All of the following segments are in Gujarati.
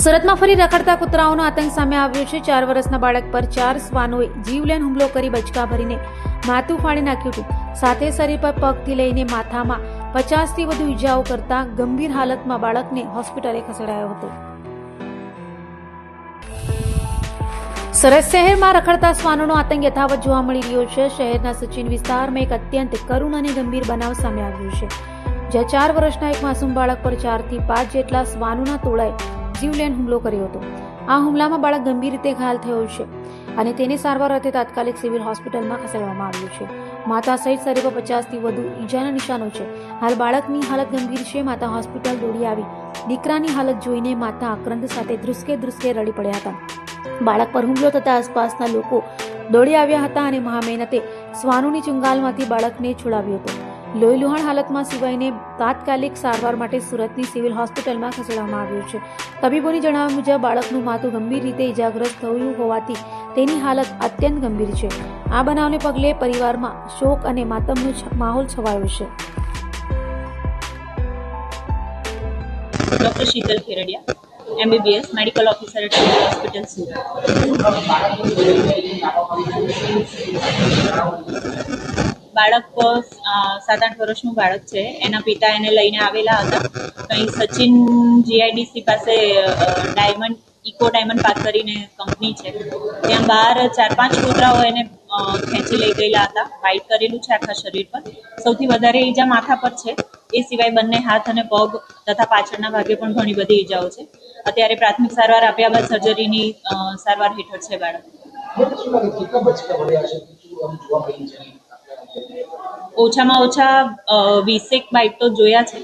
સુરતમાં ફરી રખડતા કૂતરાઓનો આતંક સામે આવ્યો છે। 4 વર્ષના બાળક પર 4 શ્વાનોએ જીવલેણ હુમલો કરી બચકા ભરીને માથું ફાડી નાખ્યું હતું। સાથે શરીર પર પગથી લઈને માથામાં 50થી વધુ ઈજાઓ કરતા ગંભીર હાલતમાં બાળકને હોસ્પિટલે ખસેડાયો હતો। સુરત શહેરમાં રખડતા શ્વાનોનો આતંક યથાવત જોવા મળી રહ્યો છે। શહેરના સચિન વિસ્તારમાં એક અત્યંત કરુણ અને ગંભીર બનાવ સામે આવ્યો છે, જ્યાં 4 વર્ષના એક માસૂમ બાળક પર 4 થી 5 જેટલા શ્વાનોના ટોળાએ જીવલેણ હુમલો કર્યો હતો। આ હુમલામાં બાળક ગંભીર રીતે ઘાયલ થયો છે અને તેને સારવાર અર્થે તાત્કાલિક સિવિલ હોસ્પિટલમાં ખસેડવામાં આવ્યું છે। માતા સહિત શરીર પર 50થી વધુ ઈજાના નિશાનો છે। હાલ બાળકની હાલત ગંભીર છે। માતા હોસ્પિટલ દોડી આવી દીકરાની હાલત જોઈને માતા આક્રંદ સાથે ધ્રુસકે રડી પડ્યા હતા। બાળક પર હુમલો થતા આસપાસના લોકો દોડી આવ્યા હતા અને મહામહેનતે શ્વાનોની ચુંગાલમાંથી બાળકને છોડાવ્યો હતો। લોહીલુહાણ હાલતમાં સિવાયને તાત્કાલિક સારવાર માટે સુરતની સિવિલ હોસ્પિટલમાં ખસેડવામાં આવ્યો છે। તબીબોની જણાવ્યા મુજબ બાળકનું માથું ગંભીર રીતે ઇજાગ્રસ્ત થયું હોવાથી તેની હાલત અત્યંત ગંભીર છે। આ બનાવને પગલે પરિવારમાં શોક અને માતમનો માહોલ છવાયો છે। Doctor Sheetal Kheradiya, MBBS medical officer at civil hospital Surat. બાળક 7-8 વર્ષનું બાળક છે। એના પિતા એને લઈને આવેલા હતા કંઈ સચિન GIDC પાસે ઇકો ડાયમંડ પાર્ક કરીને કંપની છે, ત્યાં બહાર 4-5 કૂતરાઓ એને ખેંચી લઈ ગયેલા હતા। બાઇટ કરેલું છે આખા શરીર પર। સૌથી વધારે ઈજા માથા પર છે, એ સિવાય બંને હાથ અને પગ તથા પાછળના ભાગે પણ ઘણી બધી ઈજાઓ છે। અત્યારે પ્રાથમિક સારવાર આપ્યા બાદ સર્જરીની સારવાર હેઠળ છે બાળક। ઓછામાં ઓછા 20 બાઇટ તો જોયા છે।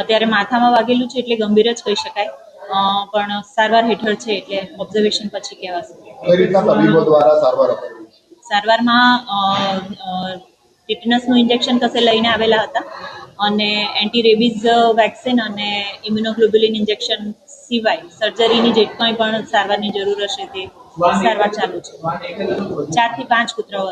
અત્યારે માથામાં વાગેલું છે એટલે ગંભીર જ કહી શકાય, પણ સારવાર હેઠળ છે એટલે ઓબ્ઝર્વેશન પછી કહેવાશે। સારવારમાં ટિટનસનું ઇન્જેક્શન કસે લઈને આવેલા હતા અને એન્ટી રેબીઝ વેક્સિન અને ઇમ્યુનોગ્લોબ્યુલિન ઇન્જેક્શન સિવાય સર્જરીની જે કંઈ પણ સારવારની જરૂર હશે તે સારવાર ચાલુ છે। 4 થી 5 કૂતરાઓ